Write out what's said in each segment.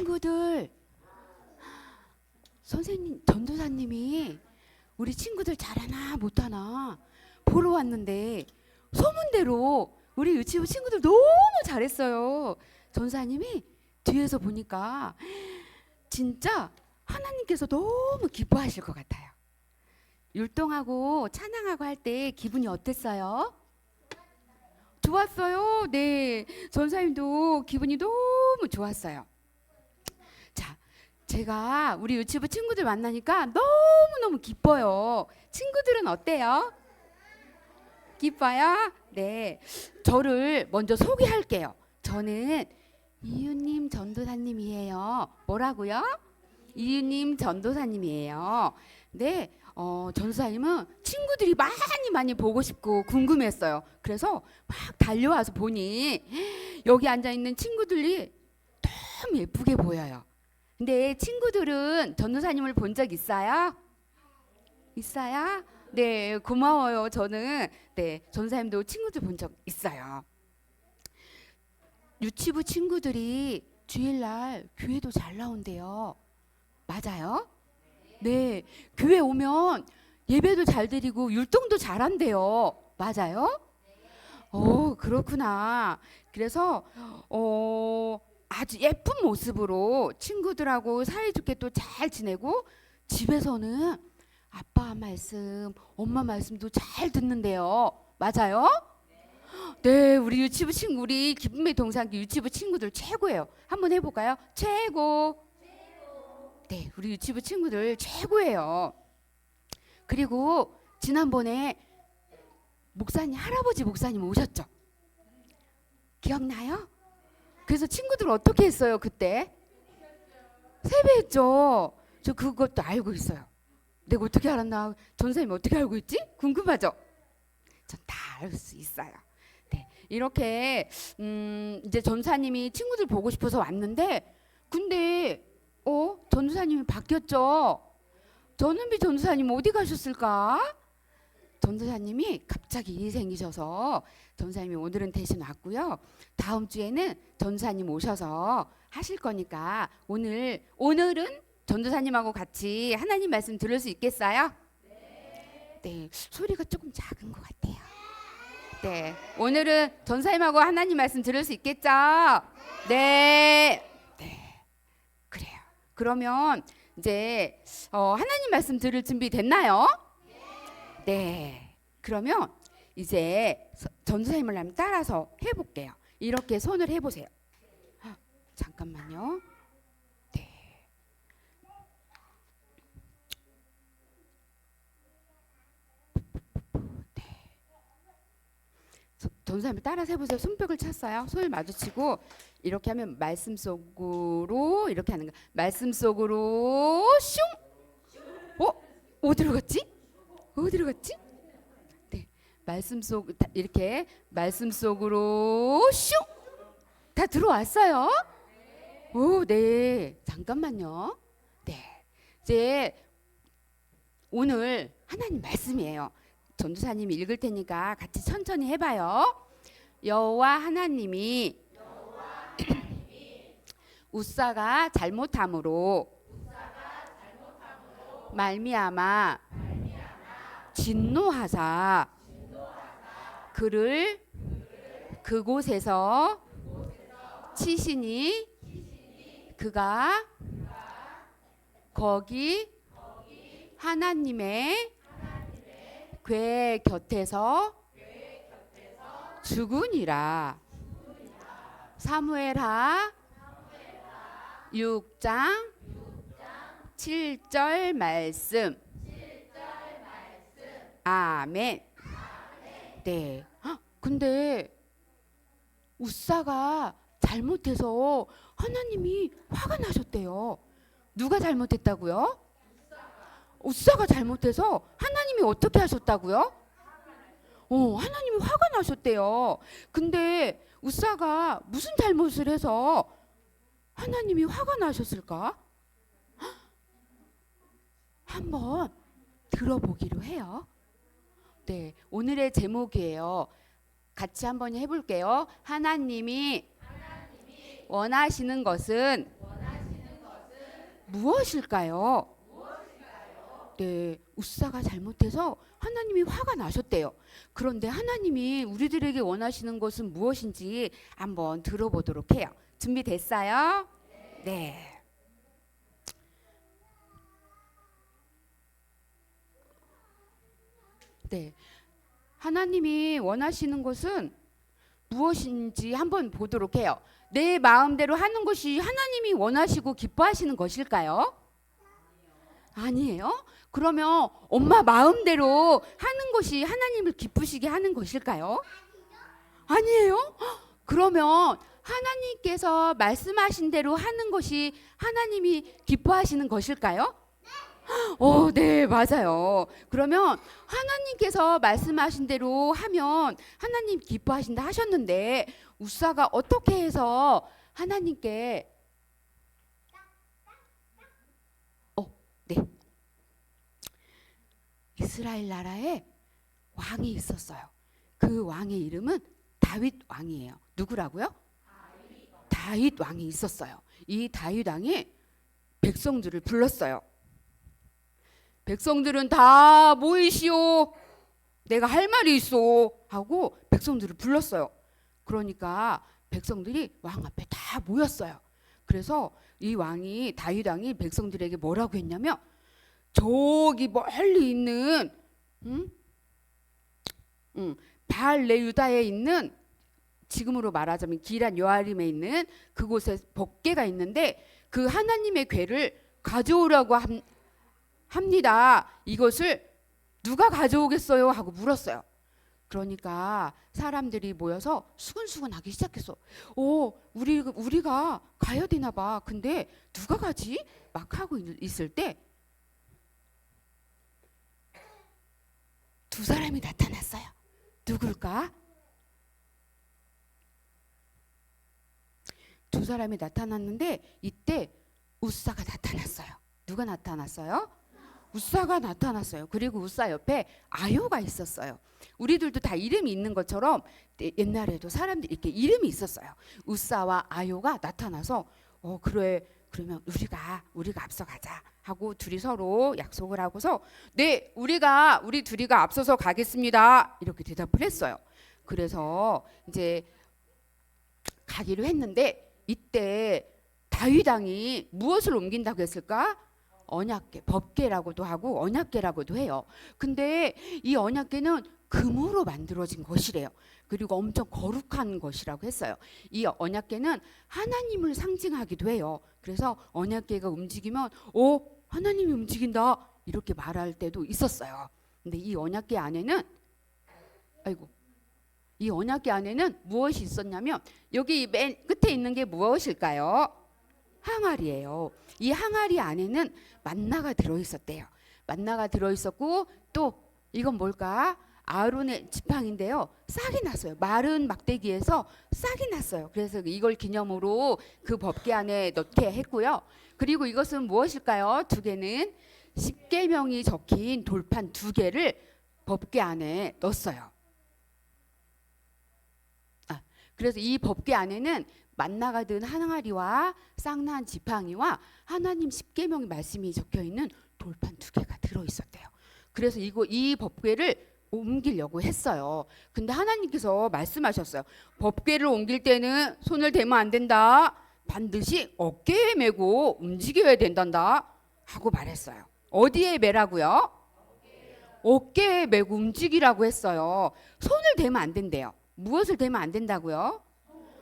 친구들, 선생님, 전도사님이 우리 친구들 잘하나 못하나 보러 왔는데 소문대로 우리 유치부 친구들 너무 잘했어요. 전사님이 뒤에서 보니까 진짜 하나님께서 너무 기뻐하실 것 같아요. 율동하고 찬양하고 할 때 기분이 어땠어요? 좋았어요. 네, 전사님도 기분이 너무 좋았어요. 자, 제가 우리 유치부 친구들 만나니까 너무너무 기뻐요. 친구들은 어때요? 기뻐요? 네, 저를 먼저 소개할게요. 저는 이유님 전도사님이에요. 뭐라고요? 이유님 전도사님이에요. 네, 전도사님은 친구들이 많이 보고 싶고 궁금했어요. 그래서 막 달려와서 보니 여기 앉아있는 친구들이 너무 예쁘게 보여요. 근데 친구들은 전도사님을 본 적 있어요? 있어요? 네, 고마워요. 저는 네, 전도사님도 친구들 본 적 있어요. 유치부 친구들이 주일날 교회도 잘 나온대요. 맞아요? 네, 교회 오면 예배도 잘 드리고 율동도 잘한대요. 맞아요? 그렇구나. 그래서 아주 예쁜 모습으로 친구들하고 사이좋게 또 잘 지내고 집에서는 아빠 말씀, 엄마 말씀도 잘 듣는데요. 맞아요? 네, 우리 유치부 친구, 우리 기쁨의 동산기 유치부 친구들 최고예요. 한번 해볼까요? 최고. 네, 우리 유치부 친구들 최고예요. 그리고 지난번에 목사님, 할아버지 목사님 오셨죠? 기억나요? 그래서 친구들 어떻게 했어요 그때? 세배했죠. 저 그것도 알고 있어요. 내가 어떻게 알았나? 전사님 어떻게 알고 있지? 궁금하죠? 전 다 알 수 있어요. 네, 이렇게 이제 전사님이 친구들 보고 싶어서 왔는데 근데 전도사님이 바뀌었죠. 전은비 전도사님 어디 가셨을까? 전도사님이 갑자기 일이 생기셔서 전도사님이 오늘은 대신 왔고요. 다음 주에는 전도사님 오셔서 하실 거니까 오늘은 전도사님하고 같이 하나님 말씀 들을 수 있겠어요? 네, 소리가 조금 작은 것 같아요. 네, 오늘은 전도사님하고 하나님 말씀 들을 수 있겠죠? 네, 네, 그래요. 그러면 이제 하나님 말씀 들을 준비 됐나요? 네. 그러면 이제 전도사님을 한번 따라서 해볼게요. 이렇게 손을 해보세요. 잠깐만요. 네. 네. 전도사님을 따라서 해보세요. 손뼉을 쳤어요. 손을 마주치고 이렇게 하면 말씀 속으로 이렇게 하는 거. 말씀 속으로 슝. 어디로 갔지? 어디로 갔지? 네, 이렇게 말씀 속으로 슝! 다 들어왔어요? 오, 네. 잠깐만요. 네, 이제 오늘 하나님 말씀이에요. 전도사님이 읽을 테니까 같이 천천히 해봐요. 여호와 하나님이 우사가 잘못함으로 말미암아 진노하사 그를 그곳에서 치시니 그가 거기 하나님의 궤 곁에서 죽으니라. 사무엘하 6장 7절 말씀. 아멘. 네. 근데 우사가 잘못해서 하나님이 화가 나셨대요. 누가 잘못했다고요? 우사가 잘못해서 하나님이 어떻게 하셨다고요? 하나님이 화가 나셨대요. 근데 우사가 무슨 잘못을 해서 하나님이 화가 나셨을까? 한번 들어보기로 해요. 네, 오늘의 제목이에요. 같이 한번 해볼게요. 하나님이 원하시는 것은 무엇일까요? 네, 우사가 잘못해서 하나님이 화가 나셨대요. 그런데 하나님이 우리들에게 원하시는 것은 무엇인지 한번 들어보도록 해요. 준비됐어요? 네. 네. 하나님이 원하시는 것은 무엇인지 한번 보도록 해요. 내 마음대로 하는 것이 하나님이 원하시고 기뻐하시는 것일까요? 아니에요? 그러면 엄마 마음대로 하는 것이 하나님을 기쁘시게 하는 것일까요? 아니에요? 그러면 하나님께서 말씀하신 대로 하는 것이 하나님이 기뻐하시는 것일까요? 네, 맞아요. 그러면 하나님께서 말씀하신 대로 하면 하나님 기뻐하신다 하셨는데 우사가 어떻게 해서 하나님께 네. 이스라엘 나라에 왕이 있었어요. 그 왕의 이름은 다윗 왕이에요. 누구라고요? 다윗 왕이 있었어요. 이 다윗 왕이 백성들을 불렀어요. 백성들은 다 모이시오. 내가 할 말이 있어. 하고 백성들을 불렀어요. 그러니까 백성들이 왕 앞에 다 모였어요. 그래서 이 왕이 다윗 왕이 백성들에게 뭐라고 했냐면 저기 멀리 있는 바알레 유다에 있는 지금으로 말하자면 기란 여아림에 있는 그곳에 법궤가 있는데 그 하나님의 궤를 가져오라고 합니다. 이것을 누가 가져오겠어요? 하고 물었어요. 그러니까 사람들이 모여서 수근수근하기 시작했어. 우리가 가야 되나 봐. 근데 누가 가지? 막 하고 있을 때 두 사람이 나타났어요. 누굴까? 두 사람이 나타났는데 이때 우사가 나타났어요. 누가 나타났어요? 우사가 나타났어요. 그리고 우사 옆에 아요가 있었어요. 우리들도 다 이름이 있는 것처럼 옛날에도 사람들이 이렇게 이름이 있었어요. 우사와 아요가 나타나서 그래 그러면 우리가 앞서 가자 하고 둘이 서로 약속을 하고서 네 우리 둘이가 앞서서 가겠습니다 이렇게 대답을 했어요. 그래서 이제 가기로 했는데 이때 다윗 왕이 무엇을 옮긴다고 했을까? 언약궤, 법궤라고도 하고 언약궤라고도 해요. 근데 이 언약궤는 금으로 만들어진 것이래요. 그리고 엄청 거룩한 것이라고 했어요. 이 언약궤는 하나님을 상징하기도 해요. 그래서 언약궤가 움직이면 하나님이 움직인다 이렇게 말할 때도 있었어요. 근데 이 언약궤 안에는 이 언약궤 안에는 무엇이 있었냐면 여기 맨 끝에 있는 게 무엇일까요? 항아리예요. 이 항아리 안에는 만나가 들어있었대요. 만나가 들어있었고 또 이건 뭘까? 아론의 지팡인데요. 싹이 났어요. 마른 막대기에서 싹이 났어요. 그래서 이걸 기념으로 그 법궤 안에 넣게 했고요. 그리고 이것은 무엇일까요? 두 개는 십계명이 적힌 돌판 두 개를 법궤 안에 넣었어요. 그래서 이 법궤 안에는 만나가 든 항아리와 싹난 지팡이와 하나님 십계명의 말씀이 적혀 있는 돌판 두 개가 들어 있었대요. 그래서 이 법궤를 옮기려고 했어요. 근데 하나님께서 말씀하셨어요. 법궤를 옮길 때는 손을 대면 안 된다. 반드시 어깨에 메고 움직여야 된단다 하고 말했어요. 어디에 메라고요? 어깨에 메고 움직이라고 했어요. 손을 대면 안 된대요. 무엇을 대면 안 된다고요?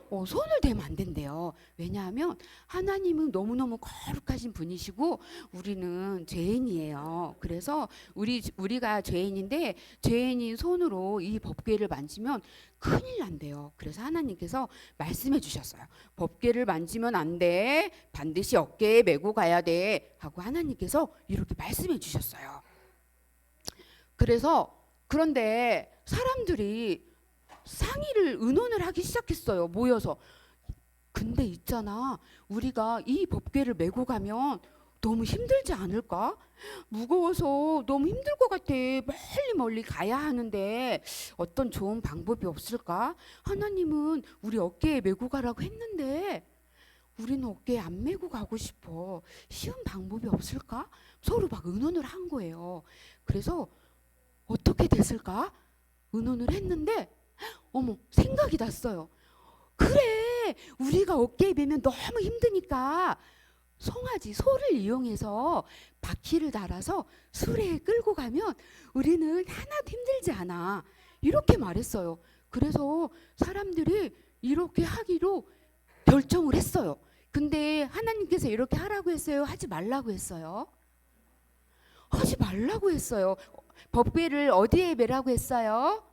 손을 대면 안 된대요. 왜냐하면 하나님은 너무너무 거룩하신 분이시고 우리는 죄인이에요. 그래서 우리가 죄인인데 죄인인 손으로 이 법궤를 만지면 큰일 난대요. 그래서 하나님께서 말씀해 주셨어요. 법궤를 만지면 안 돼. 반드시 어깨에 메고 가야 돼. 하고 하나님께서 이렇게 말씀해 주셨어요. 그런데 사람들이 상의를 의논을 하기 시작했어요. 모여서. 근데 있잖아. 우리가 이 법궤를 메고 가면 너무 힘들지 않을까? 무거워서 너무 힘들 것 같아. 멀리 가야 하는데 어떤 좋은 방법이 없을까? 하나님은 우리 어깨에 메고 가라고 했는데 우리는 어깨에 안 메고 가고 싶어. 쉬운 방법이 없을까? 서로 막 의논을 한 거예요. 그래서 어떻게 됐을까? 의논을 했는데 어머, 생각이 났어요. 그래, 우리가 어깨에 매면 너무 힘드니까 송아지, 소를 이용해서 바퀴를 달아서 수레에 끌고 가면 우리는 하나도 힘들지 않아. 이렇게 말했어요. 그래서 사람들이 이렇게 하기로 결정을 했어요. 근데 하나님께서 이렇게 하라고 했어요? 하지 말라고 했어요? 하지 말라고 했어요. 법궤를 어디에 매라고 했어요?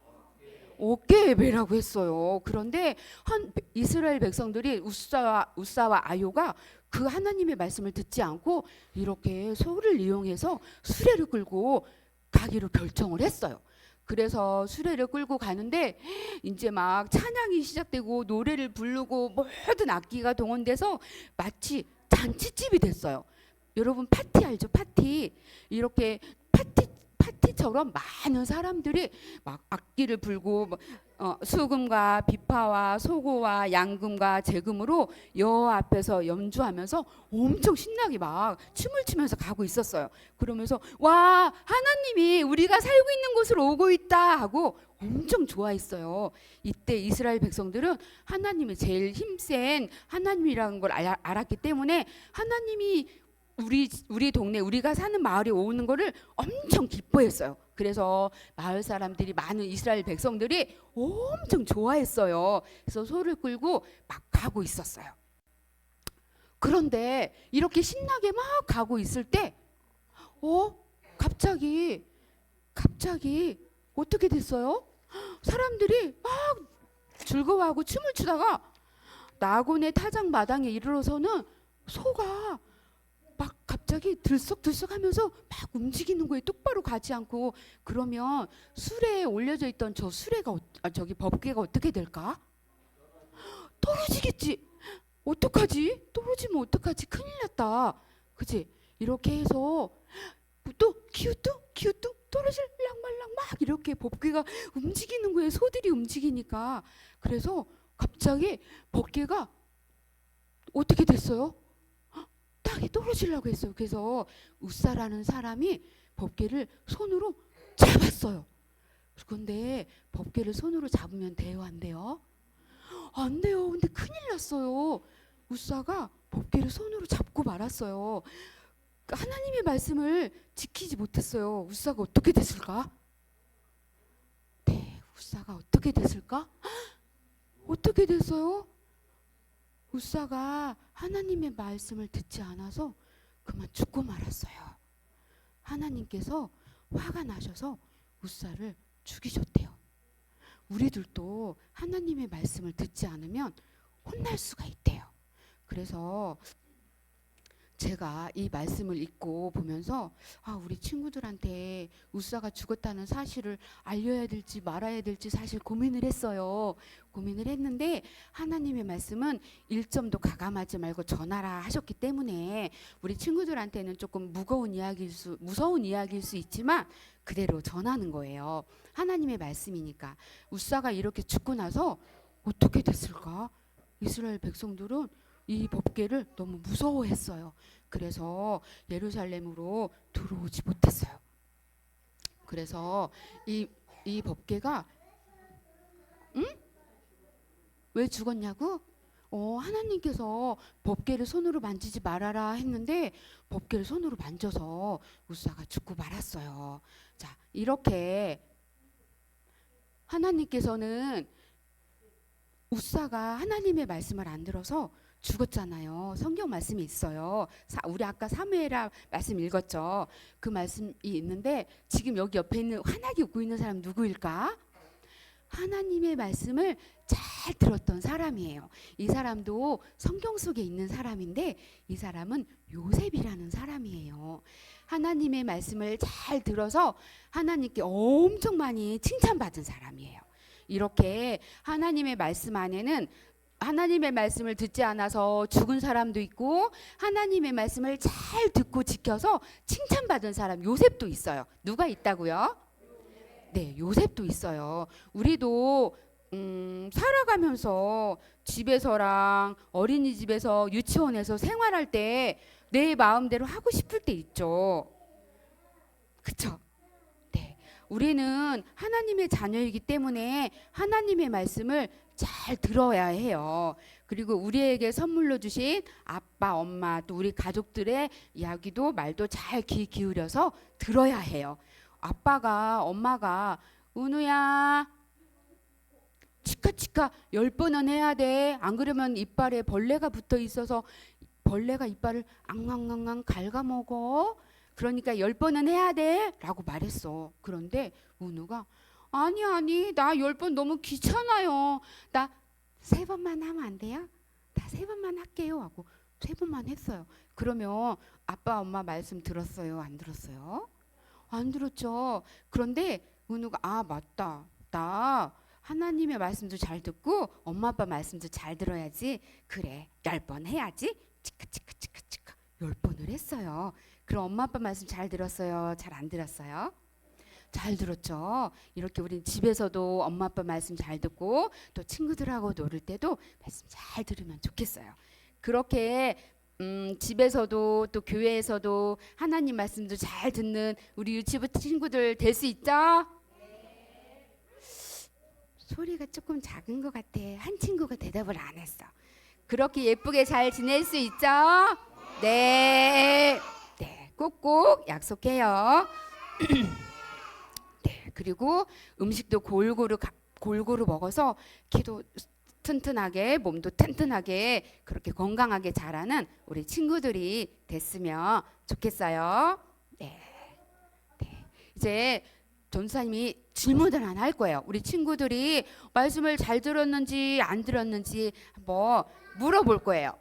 어깨에 매라고 했어요. 그런데 한 이스라엘 백성들이 우사와 아요가 그 하나님의 말씀을 듣지 않고 이렇게 소를 이용해서 수레를 끌고 가기로 결정을 했어요. 그래서 수레를 끌고 가는데 이제 막 찬양이 시작되고 노래를 부르고 모든 악기가 동원돼서 마치 잔치집이 됐어요. 여러분 파티 알죠? 파티. 이렇게 파티처럼 많은 사람들이 막 악기를 불고 수금과 비파와 소고와 양금과 재금으로 여호와 앞에서 연주하면서 엄청 신나게 막 춤을 추면서 가고 있었어요. 그러면서 와, 하나님이 우리가 살고 있는 곳으로 오고 있다 하고 엄청 좋아했어요. 이때 이스라엘 백성들은 하나님이 제일 힘센 하나님이라는 걸 알았기 때문에 하나님이 우리 동네, 우리가 사는 마을에 오는 거를 엄청 기뻐했어요. 그래서 마을 사람들이, 많은 이스라엘 백성들이 엄청 좋아했어요. 그래서 소를 끌고 막 가고 있었어요. 그런데 이렇게 신나게 막 가고 있을 때 갑자기 어떻게 됐어요? 사람들이 막 즐거워하고 춤을 추다가 나곤의 타작 마당에 이르러서는 소가 막 갑자기 들썩들썩하면서 막 움직이는 거에 똑바로 가지 않고. 그러면 수레에 올려져 있던 저 수레가 저기 법궤가 어떻게 될까? 떨어지겠지. 어떡하지? 떨어지면 어떡하지? 큰일 났다. 그치? 이렇게 해서 또 기우뚝 떨어질랑 말랑 막 이렇게 법궤가 움직이는 거예요. 소들이 움직이니까. 그래서 갑자기 법궤가 어떻게 됐어요? 땅에 떨어지려고 했어요. 그래서 우사라는 사람이 법궤를 손으로 잡았어요. 그런데 법궤를 손으로 잡으면 돼요, 안 돼요? 안 돼요. 근데 큰일 났어요. 우사가 법궤를 손으로 잡고 말았어요. 하나님의 말씀을 지키지 못했어요. 우사가 어떻게 됐을까? 네, 우사가 어떻게 됐을까? 어떻게 됐어요? 우사가 하나님의 말씀을 듣지 않아서 그만 죽고 말았어요. 하나님께서 화가 나셔서 우사를 죽이셨대요. 우리들도 하나님의 말씀을 듣지 않으면 혼날 수가 있대요. 그래서 제가 이 말씀을 읽고 보면서 우리 친구들한테 우사가 죽었다는 사실을 알려야 될지 말아야 될지 사실 고민을 했어요. 고민을 했는데 하나님의 말씀은 1점도 가감하지 말고 전하라 하셨기 때문에 우리 친구들한테는 조금 무서운 이야기일 수 있지만 그대로 전하는 거예요. 하나님의 말씀이니까. 우사가 이렇게 죽고 나서 어떻게 됐을까? 이스라엘 백성들은 이 법궤를 너무 무서워했어요. 그래서 예루살렘으로 들어오지 못했어요. 그래서 이 법궤가 왜 죽었냐고? 하나님께서 법궤를 손으로 만지지 말아라 했는데 법궤를 손으로 만져서 우사가 죽고 말았어요. 자, 이렇게 하나님께서는 우사가 하나님의 말씀을 안 들어서 죽었잖아요. 성경 말씀이 있어요. 우리 아까 사무엘하 말씀 읽었죠. 그 말씀이 있는데 지금 여기 옆에 있는 환하게 웃고 있는 사람 누구일까? 하나님의 말씀을 잘 들었던 사람이에요. 이 사람도 성경 속에 있는 사람인데 이 사람은 요셉이라는 사람이에요. 하나님의 말씀을 잘 들어서 하나님께 엄청 많이 칭찬받은 사람이에요. 이렇게 하나님의 말씀 안에는 하나님의 말씀을 듣지 않아서 죽은 사람도 있고 하나님의 말씀을 잘 듣고 지켜서 칭찬받은 사람 요셉도 있어요. 누가 있다고요? 네, 요셉도 있어요. 우리도 살아가면서 집에서랑 어린이집에서 유치원에서 생활할 때 내 마음대로 하고 싶을 때 있죠. 그쵸? 네. 우리는 하나님의 자녀이기 때문에 하나님의 말씀을 잘 들어야 해요. 그리고 우리에게 선물로 주신 아빠, 엄마, 또 우리 가족들의 이야기도 말도 잘 귀 기울여서 들어야 해요. 아빠가, 엄마가 은우야 치카치카 10번은 해야 돼. 안 그러면 이빨에 벌레가 붙어 있어서 벌레가 이빨을 앙앙앙앙 갉아먹어. 그러니까 10번은 해야 돼 라고 말했어. 그런데 은우가 아니 나 10번 너무 귀찮아요. 나 3번만 하면 안 돼요? 나 3번만 할게요 하고 3번만 했어요. 그러면 아빠 엄마 말씀 들었어요? 안 들었어요? 안 들었죠. 그런데 은우가 아 맞다. 나 하나님의 말씀도 잘 듣고 엄마 아빠 말씀도 잘 들어야지. 그래 10번 해야지. 치카치카치카치카 10번을 했어요. 그럼 엄마 아빠 말씀 잘 들었어요? 잘 안 들었어요? 잘 들었죠. 이렇게 우리 집에서도 엄마 아빠 말씀 잘 듣고 또 친구들하고 놀을 때도 말씀 잘 들으면 좋겠어요. 그렇게 집에서도 또 교회에서도 하나님 말씀도 잘 듣는 우리 유치부 친구들 될 수 있죠? 소리가 조금 작은 것 같아. 한 친구가 대답을 안 했어. 그렇게 예쁘게 잘 지낼 수 있죠? 네. 네, 꼭꼭 약속해요. 네, 그리고 음식도 골고루 먹어서 키도 튼튼하게 몸도 튼튼하게 그렇게 건강하게 자라는 우리 친구들이 됐으면 좋겠어요. 네, 네. 이제 전사님이 질문을 하나 할 거예요. 우리 친구들이 말씀을 잘 들었는지 안 들었는지 한번 물어볼 거예요.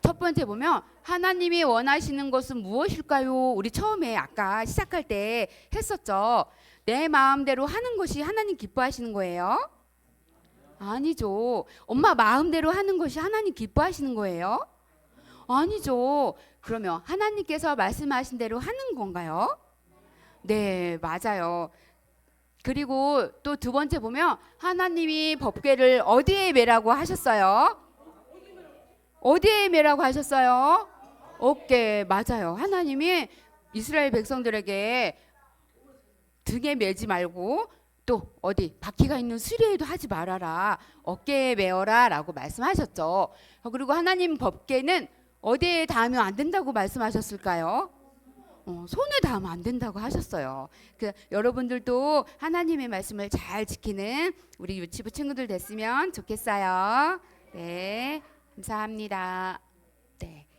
첫 번째 보면 하나님이 원하시는 것은 무엇일까요? 우리 처음에 아까 시작할 때 했었죠. 내 마음대로 하는 것이 하나님 기뻐하시는 거예요? 아니죠. 엄마 마음대로 하는 것이 하나님 기뻐하시는 거예요? 아니죠. 그러면 하나님께서 말씀하신 대로 하는 건가요? 네, 맞아요. 그리고 또 두 번째 보면 하나님이 법궤를 어디에 매라고 하셨어요? 어디에 매라고 하셨어요? 어깨. 맞아요. 하나님이 이스라엘 백성들에게 등에 매지 말고 또 어디 바퀴가 있는 수레에도 하지 말아라. 어깨에 매어라 라고 말씀하셨죠. 그리고 하나님 법궤는 어디에 닿으면 안 된다고 말씀하셨을까요? 손에 닿으면 안 된다고 하셨어요. 여러분들도 하나님의 말씀을 잘 지키는 우리 유치부 친구들 됐으면 좋겠어요. 네, 감사합니다. 네.